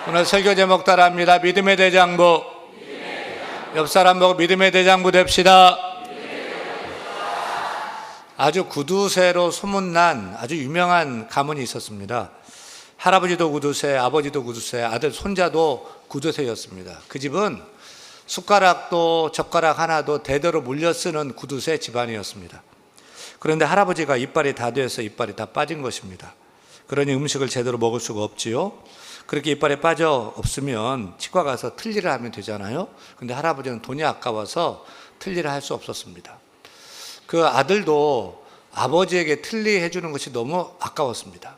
오늘 설교 제목 따라합니다. 믿음의 대장부. 옆 사람 보고 믿음의 대장부 됩시다. 아주 구두쇠로 소문난 아주 유명한 가문이 있었습니다. 할아버지도 구두쇠, 아버지도 구두쇠, 아들 손자도 구두쇠였습니다. 그 집은 숟가락도 젓가락 하나도 대대로 물려 쓰는 구두쇠 집안이었습니다. 그런데 할아버지가 이빨이 다 돼서 이빨이 다 빠진 것입니다. 그러니 음식을 제대로 먹을 수가 없지요. 그렇게 이빨에 빠져 없으면 치과 가서 틀니를 하면 되잖아요. 근데 할아버지는 돈이 아까워서 틀니를 할 수 없었습니다. 그 아들도 아버지에게 틀니 해주는 것이 너무 아까웠습니다.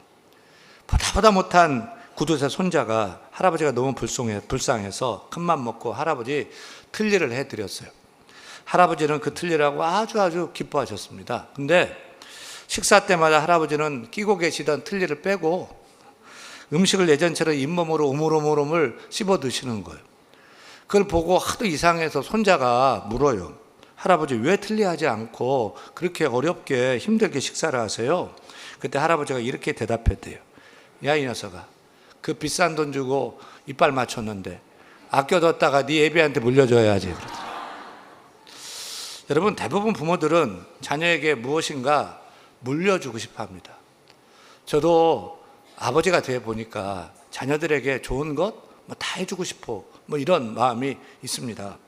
보다 못한 구두쇠 손자가 할아버지가 너무 불쌍해서 큰맘 먹고 할아버지 틀니를 해드렸어요. 할아버지는 그 틀니라고 아주 기뻐하셨습니다. 근데 식사 때마다 할아버지는 끼고 계시던 틀니를 빼고 음식을 예전처럼 잇몸으로 우물우물 씹어 드시는 거예요. 그걸 보고 하도 이상해서 손자가 물어요. 할아버지 왜 틀리하지 않고 그렇게 어렵게 힘들게 식사를 하세요? 그때 할아버지가 이렇게 대답했대요. 야, 이 녀석아, 그 비싼 돈 주고 이빨 맞췄는데 아껴뒀다가 네 애비한테 물려줘야지. 여러분, 대부분 부모들은 자녀에게 무엇인가 물려주고 싶어 합니다. 저도 아버지가 되어 보니까 자녀들에게 좋은 것 다 해주고 싶어, 이런 마음이 있습니다.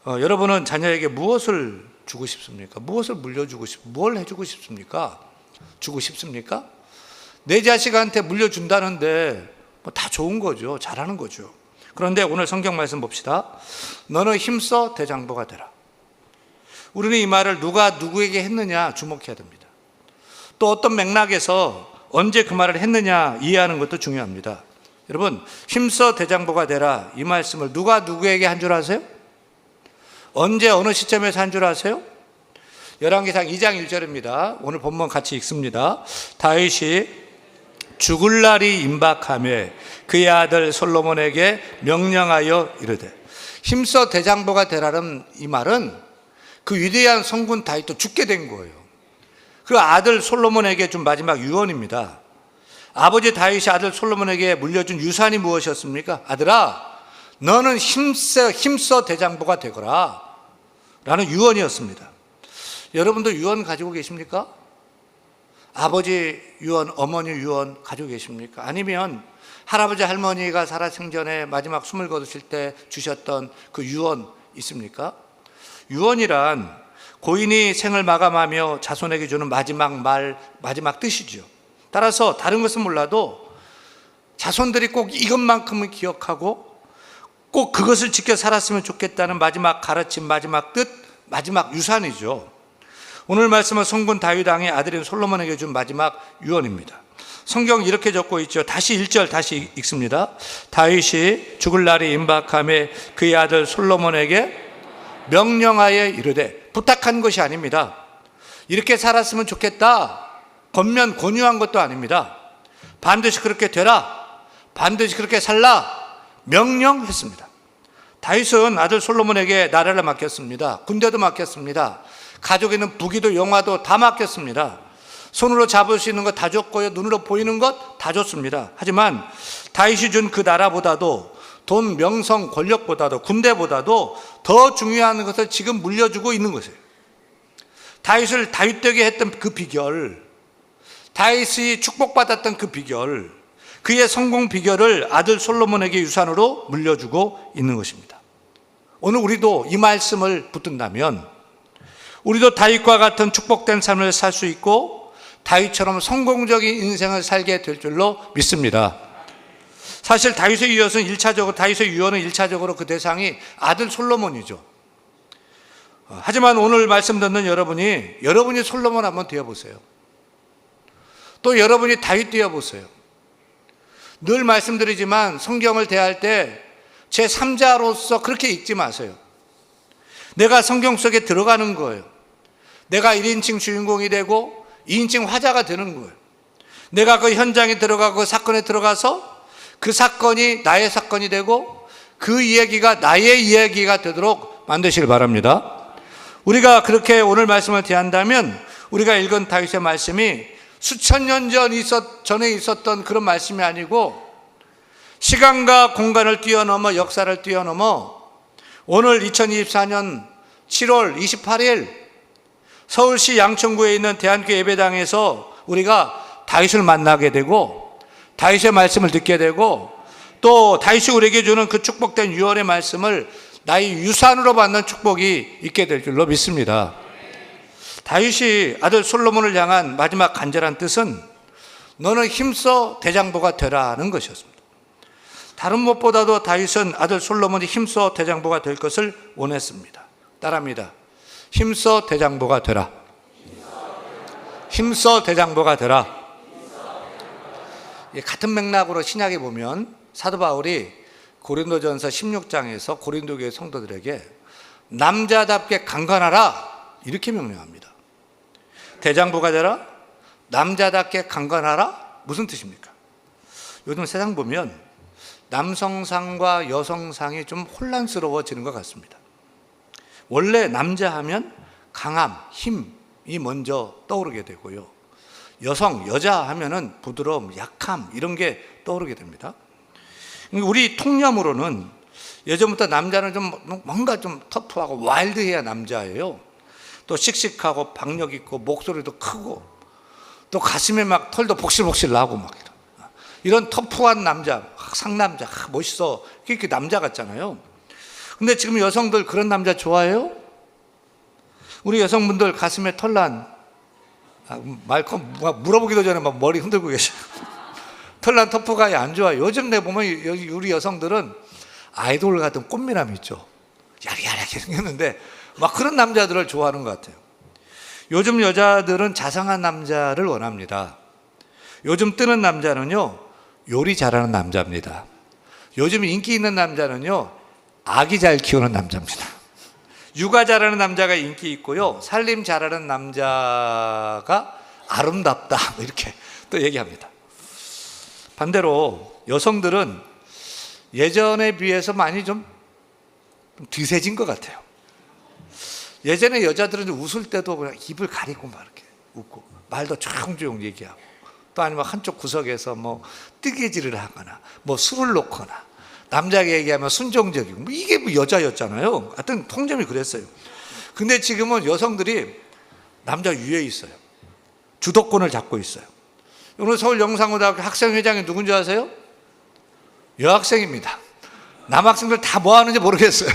여러분은 자녀에게 무엇을 주고 싶습니까? 무엇을 물려주고 뭘 해주고 싶습니까? 주고 싶습니까? 내 자식한테 물려준다는데 다 좋은 거죠. 잘하는 거죠. 그런데 오늘 성경 말씀 봅시다. 너는 힘써 대장부가 되라. 우리는 이 말을 누가 누구에게 했느냐 주목해야 됩니다. 또 어떤 맥락에서 언제 그 말을 했느냐 이해하는 것도 중요합니다. 여러분, 힘써 대장부가 되라, 이 말씀을 누가 누구에게 한 줄 아세요? 언제 어느 시점에서 한 줄 아세요? 열왕기상 2장 1절입니다. 오늘 본문 같이 읽습니다. 다윗이 죽을 날이 임박하매 그의 아들 솔로몬에게 명령하여 이르되. 힘써 대장부가 되라는 이 말은 그 위대한 성군 다윗도 죽게 된 거예요. 그 아들 솔로몬에게 준 마지막 유언입니다. 아버지 다윗이 아들 솔로몬에게 물려준 유산이 무엇이었습니까? 아들아, 너는 힘써 대장부가 되거라 라는 유언이었습니다. 여러분도 유언 가지고 계십니까? 아버지 유언, 어머니 유언 가지고 계십니까? 아니면 할아버지 할머니가 살아생전에 마지막 숨을 거두실 때 주셨던 그 유언 있습니까? 유언이란 고인이 생을 마감하며 자손에게 주는 마지막 말, 마지막 뜻이죠. 따라서 다른 것은 몰라도 자손들이 꼭 이것만큼은 기억하고 꼭 그것을 지켜 살았으면 좋겠다는 마지막 가르침, 마지막 뜻, 마지막 유산이죠. 오늘 말씀은 성군 다윗 왕의 아들인 솔로몬에게 준 마지막 유언입니다. 성경 이렇게 적고 있죠. 다시 1절 다시 읽습니다. 다윗이 죽을 날이 임박하매 그의 아들 솔로몬에게 명령하여 이르되, 부탁한 것이 아닙니다. 이렇게 살았으면 좋겠다 권면 권유한 것도 아닙니다. 반드시 그렇게 되라, 반드시 그렇게 살라 명령했습니다. 다윗은 아들 솔로몬에게 나라를 맡겼습니다. 군대도 맡겼습니다. 가족에 있는 부귀도 영화도 다 맡겼습니다. 손으로 잡을 수 있는 것 다 줬고요, 눈으로 보이는 것 다 줬습니다. 하지만 다윗이 준 그 나라보다도 돈, 명성, 권력보다도 군대보다도 더 중요한 것을 지금 물려주고 있는 것이에요. 다윗을 다윗되게 했던 그 비결, 다윗이 축복받았던 그 비결, 그의 성공 비결을 아들 솔로몬에게 유산으로 물려주고 있는 것입니다. 오늘 우리도 이 말씀을 붙든다면 우리도 다윗과 같은 축복된 삶을 살 수 있고 다윗처럼 성공적인 인생을 살게 될 줄로 믿습니다. 사실 다윗의 유언은 1차적으로 그 대상이 아들 솔로몬이죠. 하지만 오늘 말씀 듣는 여러분이 솔로몬 한번 되어보세요. 또 여러분이 다윗 되어보세요. 늘 말씀드리지만 성경을 대할 때 제3자로서 그렇게 읽지 마세요. 내가 성경 속에 들어가는 거예요. 내가 1인칭 주인공이 되고 2인칭 화자가 되는 거예요. 내가 그 현장에 들어가고 그 사건에 들어가서 그 사건이 나의 사건이 되고 그 이야기가 나의 이야기가 되도록 만드시길 바랍니다. 우리가 그렇게 오늘 말씀을 대한다면 우리가 읽은 다윗의 말씀이 수천 년 전에 있었던 그런 말씀이 아니고 시간과 공간을 뛰어넘어 역사를 뛰어넘어 오늘 2024년 7월 28일 서울시 양천구에 있는 대한교회 예배당에서 우리가 다윗을 만나게 되고 다윗의 말씀을 듣게 되고 또 다윗이 우리에게 주는 그 축복된 유언의 말씀을 나의 유산으로 받는 축복이 있게 될 줄로 믿습니다. 다윗이 아들 솔로몬을 향한 마지막 간절한 뜻은 너는 힘써 대장부가 되라는 것이었습니다. 다른 무엇보다도 다윗은 아들 솔로몬이 힘써 대장부가 될 것을 원했습니다. 따라합니다. 힘써 대장부가 되라. 힘써 대장부가 되라. 같은 맥락으로 신약에 보면 사도 바울이 고린도전서 16장에서 고린도 교회 성도들에게 남자답게 강건하라 이렇게 명령합니다. 대장부가 되라, 남자답게 강건하라, 무슨 뜻입니까? 요즘 세상 보면 남성상과 여성상이 좀 혼란스러워지는 것 같습니다. 원래 남자 하면 강함, 힘이 먼저 떠오르게 되고요. 여자 하면은 부드러움, 약함 이런 게 떠오르게 됩니다. 우리 통념으로는 예전부터 남자는 좀 뭔가 좀 터프하고 와일드해야 남자예요. 또 씩씩하고 박력 있고 목소리도 크고 또 가슴에 막 털도 복실복실 나고 막 이런 터프한 남자, 상남자, 멋있어 이렇게 남자 같잖아요. 근데 지금 여성들 그런 남자 좋아해요? 우리 여성분들 가슴에 털난 말콤 물어보기도 전에 막 머리 흔들고 계셔요. 털난 터프가이 안 좋아요. 요즘 내 보면 우리 여성들은 아이돌 같은 꽃미남이 있죠. 야리야리하게 생겼는데 막 그런 남자들을 좋아하는 것 같아요. 요즘 여자들은 자상한 남자를 원합니다. 요즘 뜨는 남자는요, 요리 잘하는 남자입니다. 요즘 인기 있는 남자는요, 아기 잘 키우는 남자입니다. 육아 잘하는 남자가 인기 있고요, 살림 잘하는 남자가 아름답다 이렇게 또 얘기합니다. 반대로 여성들은 예전에 비해서 많이 좀 뒤세진 것 같아요. 예전에 여자들은 웃을 때도 그냥 입을 가리고 막 이렇게 웃고 말도 조용조용 얘기하고 또 아니면 한쪽 구석에서 뭐 뜨개질을 하거나 뭐 술을 놓거나 남자가 얘기하면 순종적이고 뭐 이게 뭐 여자였잖아요. 하여튼 통념이 그랬어요. 근데 지금은 여성들이 남자 위에 있어요. 주도권을 잡고 있어요. 오늘 서울 영상고등학교 학생회장이 누군지 아세요? 여학생입니다. 남학생들 다 뭐 하는지 모르겠어요.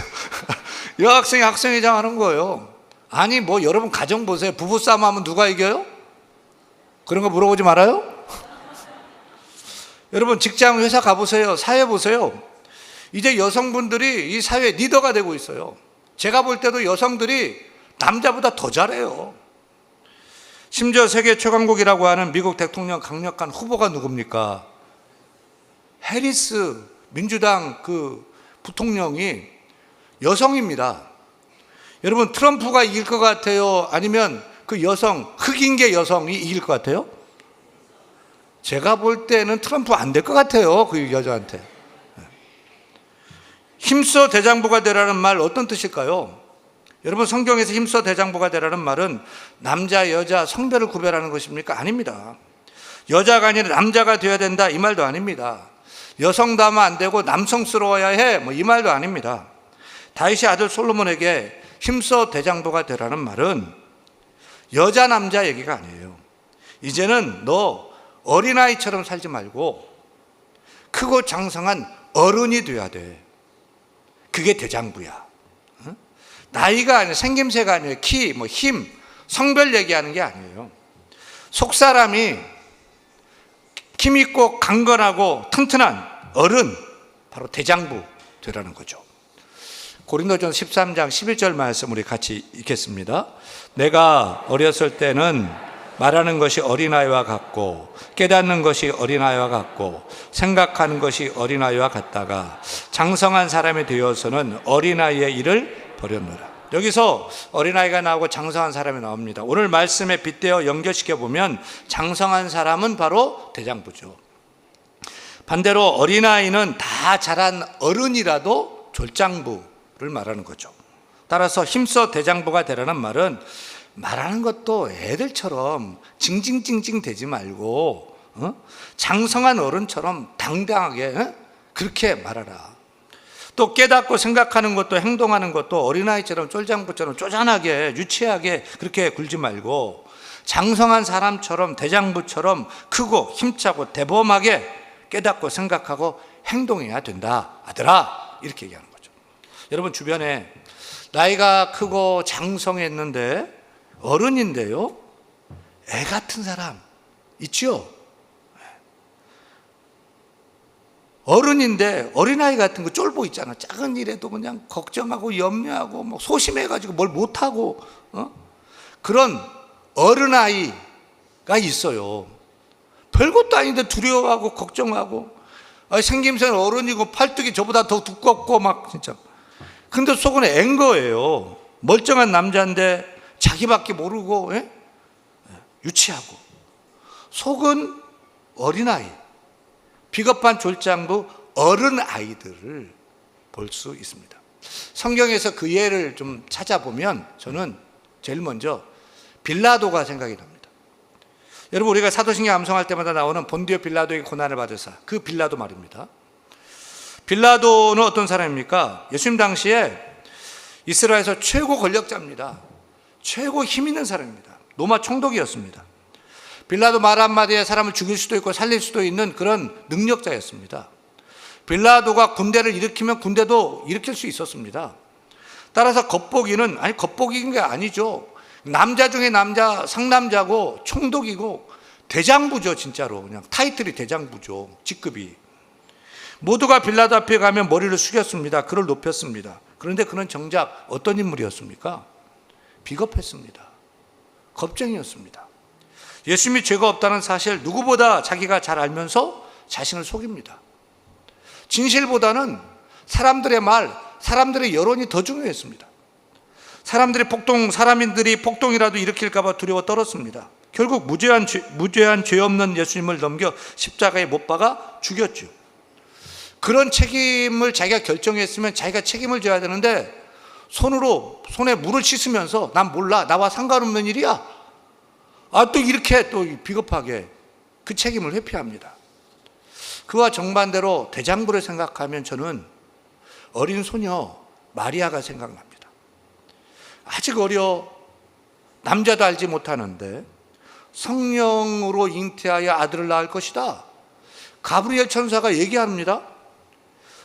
여학생이 학생회장 하는 거예요. 아니 뭐 여러분 가정 보세요. 부부싸움 하면 누가 이겨요? 그런 거 물어보지 말아요. 여러분 직장 회사 가보세요. 사회 보세요. 이제 여성분들이 이 사회의 리더가 되고 있어요. 제가 볼 때도 여성들이 남자보다 더 잘해요. 심지어 세계 최강국이라고 하는 미국 대통령 강력한 후보가 누굽니까? 해리스 민주당 그 부통령이 여성입니다. 여러분 트럼프가 이길 것 같아요? 아니면 그 여성, 흑인계 여성이 이길 것 같아요? 제가 볼 때는 트럼프 안 될 것 같아요. 그 여자한테. 힘써 대장부가 되라는 말 어떤 뜻일까요? 여러분 성경에서 힘써 대장부가 되라는 말은 남자, 여자, 성별을 구별하는 것입니까? 아닙니다. 여자가 아니라 남자가 되어야 된다 이 말도 아닙니다. 여성다면 안 되고 남성스러워야 해 뭐 이 말도 아닙니다. 다윗이 아들 솔로몬에게 힘써 대장부가 되라는 말은 여자 남자 얘기가 아니에요. 이제는 너 어린아이처럼 살지 말고 크고 장성한 어른이 돼야 돼. 그게 대장부야. 나이가 아니라 생김새가 아니에요. 키, 뭐 힘, 성별 얘기하는 게 아니에요. 속사람이 힘있고 강건하고 튼튼한 어른, 바로 대장부 되라는 거죠. 고린도전서 13장 11절 말씀 우리 같이 읽겠습니다. 내가 어렸을 때는 말하는 것이 어린아이와 같고 깨닫는 것이 어린아이와 같고 생각하는 것이 어린아이와 같다가 장성한 사람이 되어서는 어린아이의 일을 버렸노라. 여기서 어린아이가 나오고 장성한 사람이 나옵니다. 오늘 말씀에 빗대어 연결시켜 보면 장성한 사람은 바로 대장부죠. 반대로 어린아이는 다 자란 어른이라도 졸장부를 말하는 거죠. 따라서 힘써 대장부가 되라는 말은 말하는 것도 애들처럼 징징징징 대지 말고 장성한 어른처럼 당당하게 그렇게 말하라. 또 깨닫고 생각하는 것도 행동하는 것도 어린아이처럼 쫄장부처럼 쪼잔하게 유치하게 그렇게 굴지 말고 장성한 사람처럼 대장부처럼 크고 힘차고 대범하게 깨닫고 생각하고 행동해야 된다 아들아, 이렇게 얘기하는 거죠. 여러분 주변에 나이가 크고 장성했는데 어른인데요 애 같은 사람 있죠? 어른인데 어린아이 같은 거 쫄보 있잖아. 작은 일에도 그냥 걱정하고 염려하고 뭐 소심해가지고 뭘 못하고 그런 어른아이가 있어요. 별것도 아닌데 두려워하고 걱정하고 생김새는 어른이고 팔뚝이 저보다 더 두껍고 막 진짜. 근데 속은 앤 거예요. 멀쩡한 남자인데 자기밖에 모르고 유치하고 속은 어린아이, 비겁한 졸장부 어른아이들을 볼 수 있습니다. 성경에서 그 예를 좀 찾아보면 저는 제일 먼저 빌라도가 생각이 납니다. 여러분 우리가 사도신경 암송할 때마다 나오는 본디오 빌라도에게 고난을 받으사, 그 빌라도 말입니다. 빌라도는 어떤 사람입니까? 예수님 당시에 이스라엘에서 최고 권력자입니다. 최고 힘 있는 사람입니다. 로마 총독이었습니다. 빌라도 말 한마디에 사람을 죽일 수도 있고 살릴 수도 있는 그런 능력자였습니다. 빌라도가 군대를 일으키면 군대도 일으킬 수 있었습니다. 따라서 겉보기는, 겉보기인 게 아니죠. 남자 중에 남자, 상남자고 총독이고 대장부죠. 진짜로 그냥 타이틀이 대장부죠. 직급이. 모두가 빌라도 앞에 가면 머리를 숙였습니다. 그를 높였습니다. 그런데 그는 정작 어떤 인물이었습니까? 비겁했습니다. 겁쟁이였습니다. 예수님이 죄가 없다는 사실 누구보다 자기가 잘 알면서 자신을 속입니다. 진실보다는 사람들의 말, 사람들의 여론이 더 중요했습니다. 사람인들이 폭동이라도 일으킬까 봐 두려워 떨었습니다. 결국 무죄한 죄 없는 예수님을 넘겨 십자가에 못 박아 죽였죠. 그런 책임을 자기가 결정했으면 자기가 책임을 져야 되는데 손에 물을 씻으면서 난 몰라, 나와 상관없는 일이야. 또 이렇게 또 비겁하게 그 책임을 회피합니다. 그와 정반대로 대장부를 생각하면 저는 어린 소녀 마리아가 생각납니다. 아직 어려, 남자도 알지 못하는데 성령으로 잉태하여 아들을 낳을 것이다. 가브리엘 천사가 얘기합니다.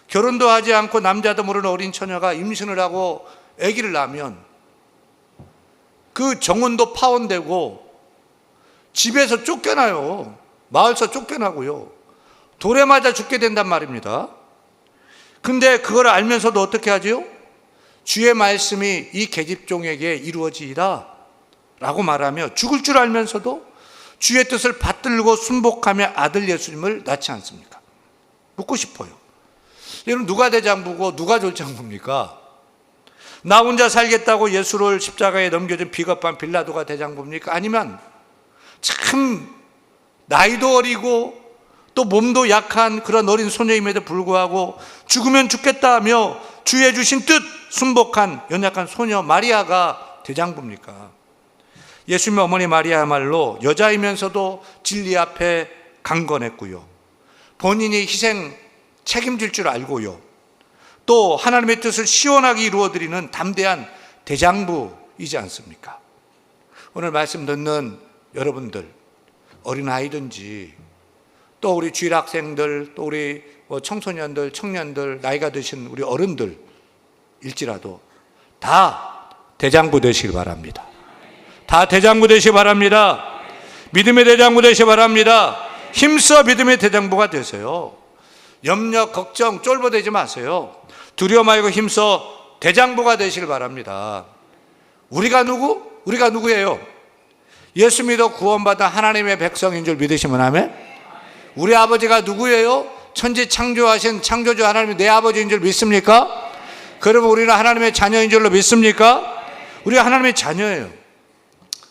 결혼도 하지 않고 남자도 모르는 어린 처녀가 임신을 하고 아기를 낳으면 그 정원도 파혼되고 집에서 쫓겨나요. 마을에서 쫓겨나고요. 돌에 맞아 죽게 된단 말입니다. 근데 그걸 알면서도 어떻게 하지요? 주의 말씀이 이 계집종에게 이루어지리라 라고 말하며 죽을 줄 알면서도 주의 뜻을 받들고 순복하며 아들 예수님을 낳지 않습니까? 묻고 싶어요. 여러분 누가 대장부고 누가 졸장부입니까? 나 혼자 살겠다고 예수를 십자가에 넘겨준 비겁한 빌라도가 대장부입니까? 아니면 참 나이도 어리고 또 몸도 약한 그런 어린 소녀임에도 불구하고 죽으면 죽겠다 하며 주의 주신 뜻 순복한 연약한 소녀 마리아가 대장부입니까? 예수님의 어머니 마리아야말로 여자이면서도 진리 앞에 강건했고요. 본인이 희생 책임질 줄 알고요. 또 하나님의 뜻을 시원하게 이루어드리는 담대한 대장부이지 않습니까? 오늘 말씀 듣는 여러분들, 어린아이든지 또 우리 주일학생들, 또 우리 청소년들, 청년들, 나이가 드신 우리 어른들일지라도 다 대장부 되시길 바랍니다. 다 대장부 되시기 바랍니다. 믿음의 대장부 되시기 바랍니다. 힘써 믿음의 대장부가 되세요. 염려, 걱정, 쫄보되지 마세요. 두려워 말고 힘써 대장부가 되시길 바랍니다. 우리가 누구예요? 예수 믿어 구원받은 하나님의 백성인 줄 믿으시면 아멘? 우리 아버지가 누구예요? 천지 창조하신 창조주 하나님이 내 아버지인 줄 믿습니까? 그러면 우리는 하나님의 자녀인 줄로 믿습니까? 우리가 하나님의 자녀예요.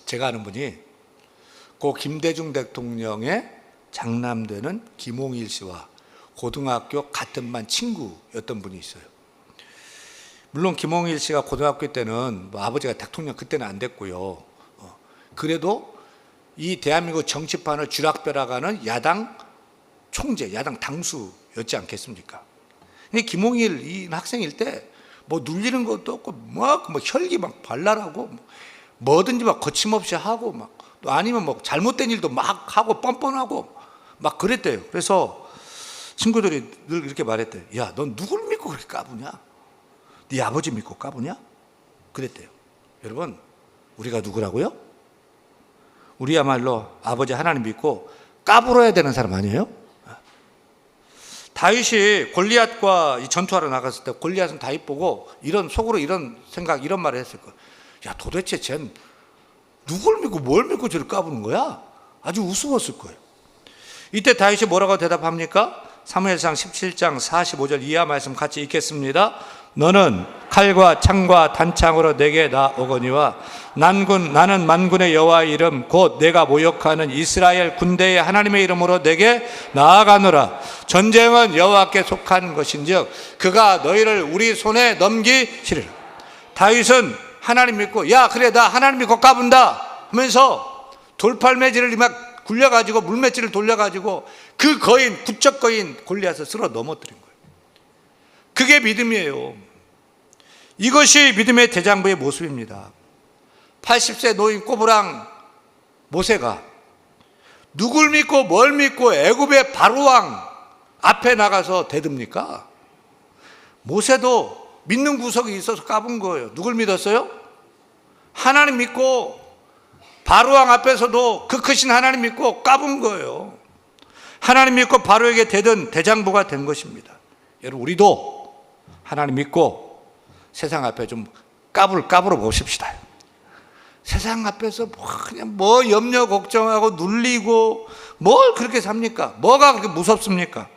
제가 아는 분이 고 김대중 대통령의 장남되는 김홍일 씨와 고등학교 같은 반 친구였던 분이 있어요. 물론 김홍일 씨가 고등학교 때는 아버지가 대통령 그때는 안 됐고요. 그래도 이 대한민국 정치판을 쥐락펴락하는 야당 총재, 야당 당수였지 않겠습니까? 근데 김홍일 이 학생일 때 뭐 눌리는 것도 없고 막 혈기 막 발랄하고 뭐든지 막 거침없이 하고 막 또 아니면 뭐 잘못된 일도 막 하고 뻔뻔하고 막 그랬대요. 그래서 친구들이 늘 이렇게 말했대요. 야, 넌 누굴 믿고 그렇게 까부냐? 네 아버지 믿고 까부냐? 그랬대요. 여러분, 우리가 누구라고요? 우리야말로 아버지 하나님 믿고 까불어야 되는 사람 아니에요? 다윗이 골리앗과 전투하러 나갔을 때 골리앗은 다윗 보고 속으로 이런 생각, 이런 말을 했을 거예요. 야, 도대체 쟨 누굴 믿고 뭘 믿고 저를 까부는 거야? 아주 우스웠을 거예요. 이때 다윗이 뭐라고 대답합니까? 사무엘상 17장 45절 이하 말씀 같이 읽겠습니다. 너는 칼과 창과 단창으로 내게 나오거니와 나는 만군의 여호와의 이름 곧 내가 모욕하는 이스라엘 군대의 하나님의 이름으로 내게 나아가노라. 전쟁은 여호와께 속한 것인즉 그가 너희를 우리 손에 넘기시리라. 다윗은 하나님 믿고 야 그래 나 하나님 믿고 까분다 하면서 돌팔매질을 막 굴려가지고 물맷질을 돌려가지고 그 거인 부쩍 거인 골리앗을 쓸어 넘어뜨린 거예요. 그게 믿음이에요. 이것이 믿음의 대장부의 모습입니다. 80세 노인 꼬부랑 모세가 누굴 믿고 뭘 믿고 애굽의 바로왕 앞에 나가서 대듭니까? 모세도 믿는 구석이 있어서 까분 거예요. 누굴 믿었어요? 하나님 믿고 바로왕 앞에서도 그 크신 하나님 믿고 까분 거예요. 하나님 믿고 바로에게 대든 대장부가 된 것입니다. 여러분 우리도 하나님 믿고 세상 앞에 좀 까불어 보십시다. 세상 앞에서 그냥 염려 걱정하고 눌리고 뭘 그렇게 삽니까? 뭐가 그렇게 무섭습니까?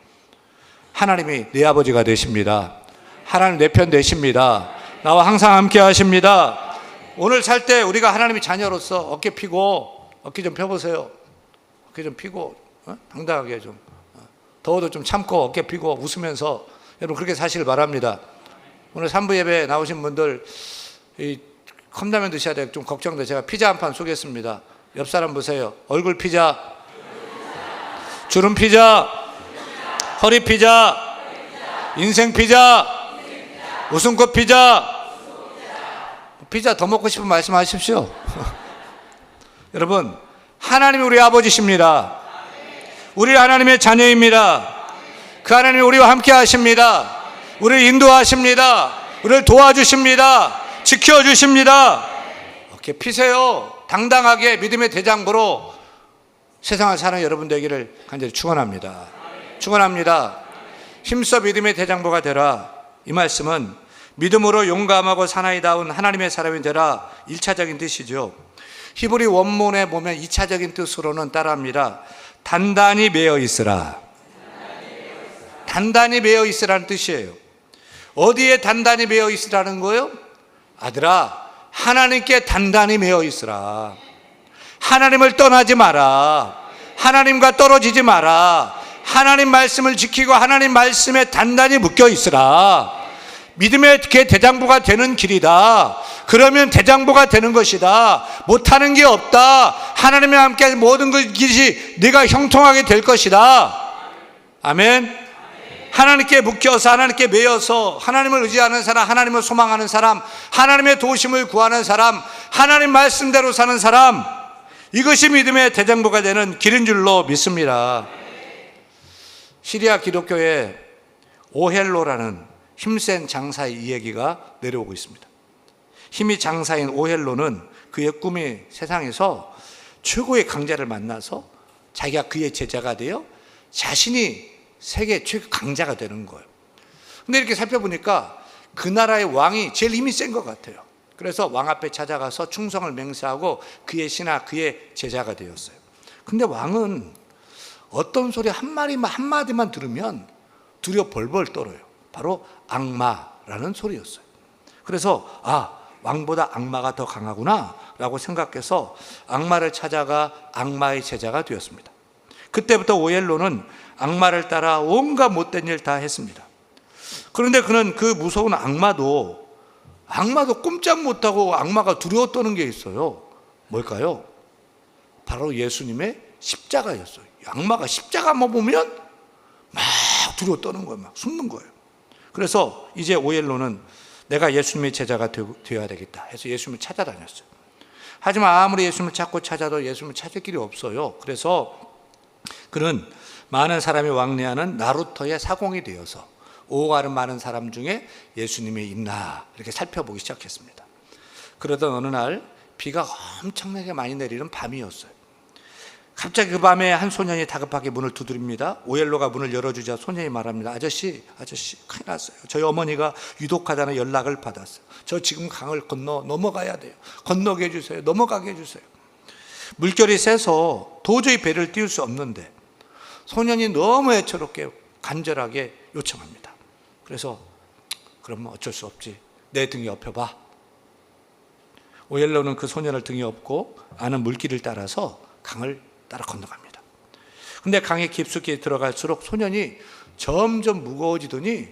하나님이 내 아버지가 되십니다. 하나님 내 편 되십니다. 나와 항상 함께 하십니다. 오늘 살 때 우리가 하나님의 자녀로서 어깨 펴고 어깨 좀 펴보세요. 어깨 좀 펴고 당당하게 좀 더워도 좀 참고 어깨 펴고 웃으면서 여러분 그렇게 사시길 바랍니다. 오늘 3부 예배에 나오신 분들 이 컵라면 드셔야 돼. 좀 걱정돼. 제가 피자 한 판 쏘겠습니다. 옆 사람 보세요. 얼굴 피자, 주름 피자, 허리 피자, 인생 피자, 웃음꽃 피자. 피자 더 먹고 싶으면 말씀하십시오. 여러분 하나님이 우리 아버지십니다. 우리 하나님의 자녀입니다. 그 하나님이 우리와 함께 하십니다. 우리를 인도하십니다. 우리를 도와주십니다. 지켜주십니다. 어깨 피세요. 당당하게 믿음의 대장부로 세상을 사는 여러분 되기를 간절히 축원합니다. 축원합니다. 힘써 믿음의 대장부가 되라. 이 말씀은 믿음으로 용감하고 사나이다운 하나님의 사람이 되라 1차적인 뜻이죠. 히브리 원문에 보면 2차적인 뜻으로는 따라합니다. 단단히 매어 있으라. 단단히 매어 있으라는 뜻이에요. 어디에 단단히 매어 있으라는 거예요? 아들아, 하나님께 단단히 매어 있으라. 하나님을 떠나지 마라. 하나님과 떨어지지 마라. 하나님 말씀을 지키고 하나님 말씀에 단단히 묶여 있으라. 믿음의 대장부가 되는 길이다. 그러면 대장부가 되는 것이다. 못하는 게 없다. 하나님과 함께 모든 것이 네가 형통하게 될 것이다. 아멘. 하나님께 묶여서 하나님께 매여서 하나님을 의지하는 사람, 하나님을 소망하는 사람, 하나님의 도우심을 구하는 사람, 하나님 말씀대로 사는 사람, 이것이 믿음의 대장부가 되는 길인 줄로 믿습니다. 시리아 기독교에 오헬로라는 힘센 장사의 이야기가 내려오고 있습니다. 힘이 장사인 오헬로는 그의 꿈이 세상에서 최고의 강자를 만나서 자기가 그의 제자가 되어 자신이 세계 최고 강자가 되는 거예요. 근데 이렇게 살펴보니까 그 나라의 왕이 제일 힘이 센 것 같아요. 그래서 왕 앞에 찾아가서 충성을 맹세하고 그의 신하, 그의 제자가 되었어요. 근데 왕은 어떤 소리 한마디만 들으면 두려워 벌벌 떨어요. 바로 악마라는 소리였어요. 그래서 왕보다 악마가 더 강하구나 라고 생각해서 악마를 찾아가 악마의 제자가 되었습니다. 그때부터 오헬로는 악마를 따라 온갖 못된 일 다 했습니다. 그런데 그는 그 무서운 악마도 꼼짝 못하고 악마가 두려워 떠는 게 있어요. 뭘까요? 바로 예수님의 십자가였어요. 악마가 십자가만 보면 막 두려워 떠는 거예요. 막 숨는 거예요. 그래서 이제 오엘로는 내가 예수님의 제자가 되어야 되겠다 해서 예수님을 찾아다녔어요. 하지만 아무리 예수님을 찾고 찾아도 예수님을 찾을 길이 없어요. 그래서 그는 많은 사람이 왕래하는 나루터의 사공이 되어서 오가는 많은 사람 중에 예수님이 있나 이렇게 살펴보기 시작했습니다. 그러던 어느 날 비가 엄청나게 많이 내리는 밤이었어요. 갑자기 그 밤에 한 소년이 다급하게 문을 두드립니다. 오엘로가 문을 열어주자 소년이 말합니다. 아저씨 큰일 났어요. 저희 어머니가 유독하다는 연락을 받았어요. 저 지금 강을 넘어가야 돼요. 건너게 해주세요. 넘어가게 해주세요. 물결이 세서 도저히 배를 띄울 수 없는데 소년이 너무 애처롭게 간절하게 요청합니다. 그래서 그러면 어쩔 수 없지. 내 등에 업혀봐. 오엘로는 그 소년을 등에 업고 아는 물길을 따라서 강을 따라 건너갑니다. 근데 강에 깊숙이 들어갈수록 소년이 점점 무거워지더니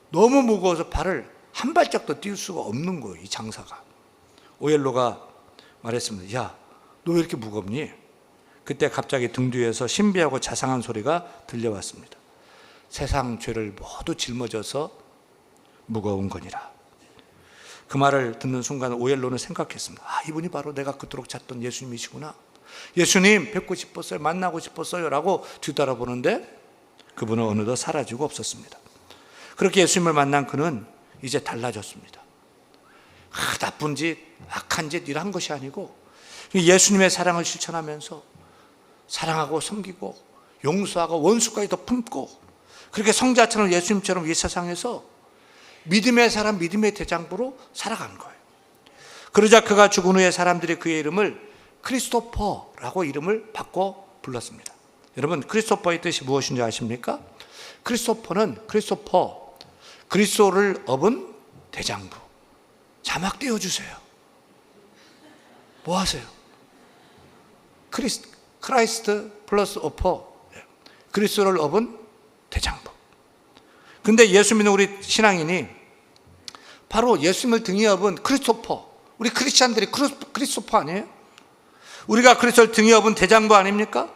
너무 무거워서 발을 한 발짝도 띄울 수가 없는 거예요. 이 장사가. 오엘로가 말했습니다. 야, 너 왜 이렇게 무겁니? 그때 갑자기 등 뒤에서 신비하고 자상한 소리가 들려왔습니다. 세상 죄를 모두 짊어져서 무거운 거니라. 그 말을 듣는 순간 오엘로는 생각했습니다. 이분이 바로 내가 그토록 찾던 예수님이시구나. 예수님 뵙고 싶었어요. 만나고 싶었어요. 라고 뒤돌아보는데 그분은 어느덧 사라지고 없었습니다. 그렇게 예수님을 만난 그는 이제 달라졌습니다. 나쁜 짓, 악한 짓 이런 것이 아니고 예수님의 사랑을 실천하면서 사랑하고 섬기고 용서하고 원수까지 더 품고 그렇게 성자처럼 예수님처럼 이 세상에서 믿음의 사람, 믿음의 대장부로 살아간 거예요. 그러자 그가 죽은 후에 사람들이 그의 이름을 크리스토퍼라고 이름을 바꿔 불렀습니다. 여러분, 크리스토퍼의 뜻이 무엇인지 아십니까? 그리스도를 업은 대장부. 자막 띄워주세요. 뭐 하세요? 크라이스트 플러스 오퍼. 그리스도를 업은 대장부. 근데 예수 믿는 우리 신앙인이 바로 예수님을 등에 업은 크리스토퍼. 우리 크리스찬들이 크리스토퍼 아니에요? 우리가 그리스도를 등에 업은 대장부 아닙니까?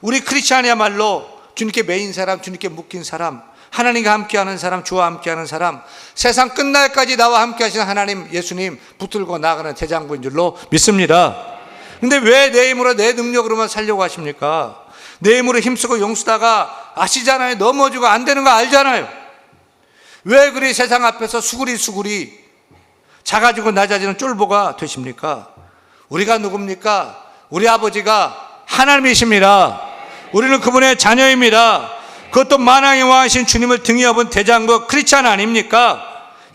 우리 크리스찬이야말로 주님께 매인 사람, 주님께 묶인 사람, 하나님과 함께하는 사람, 주와 함께하는 사람, 세상 끝날까지 나와 함께하시는 하나님, 예수님 붙들고 나아가는 대장부인 줄로 믿습니다. 근데 왜 내 힘으로 내 능력으로만 살려고 하십니까? 내 힘으로 힘쓰고 용쓰다가 아시잖아요. 넘어지고 안 되는 거 알잖아요. 왜 그리 세상 앞에서 수구리 작아지고 낮아지는 쫄보가 되십니까? 우리가 누굽니까? 우리 아버지가 하나님이십니다. 우리는 그분의 자녀입니다. 그것도 만왕의 왕이신 주님을 등에 업은 대장부 크리스찬 아닙니까?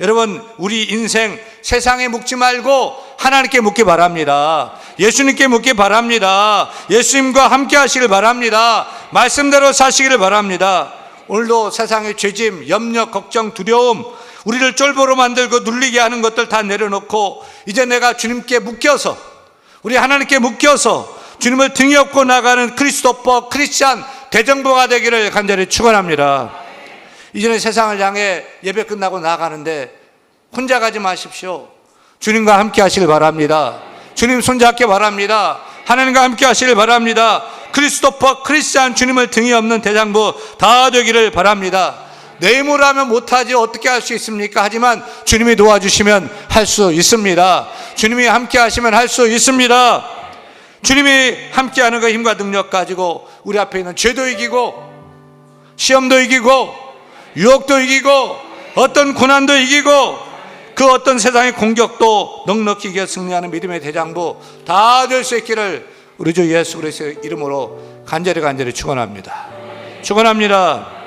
여러분, 우리 인생 세상에 묵지 말고 하나님께 묵기 바랍니다. 예수님께 묵기 바랍니다. 예수님과 함께 하시길 바랍니다. 말씀대로 사시기를 바랍니다. 오늘도 세상의 죄짐, 염려, 걱정, 두려움, 우리를 쫄보로 만들고 눌리게 하는 것들 다 내려놓고 이제 내가 주님께 묶여서, 우리 하나님께 묶여서 주님을 등에 업고 나가는 크리스토퍼 크리스찬 대정부가 되기를 간절히 축원합니다. 이제는 세상을 향해 예배 끝나고 나가는데 혼자 가지 마십시오. 주님과 함께 하시길 바랍니다. 주님 손잡기 바랍니다. 하나님과 함께 하시길 바랍니다. 크리스토퍼 크리스찬 주님을 등에 업는 대장부 다 되기를 바랍니다. 내 힘으로 하면 못하지 어떻게 할 수 있습니까? 하지만 주님이 도와주시면 할 수 있습니다. 주님이 함께 하시면 할 수 있습니다. 주님이 함께하는 그 힘과 능력 가지고 우리 앞에 있는 죄도 이기고 시험도 이기고 유혹도 이기고 어떤 고난도 이기고 그 어떤 세상의 공격도 넉넉히 이겨 승리하는 믿음의 대장부 다 될 수 있기를 우리 주 예수 그리스도의 이름으로 간절히 축원합니다. 축원합니다.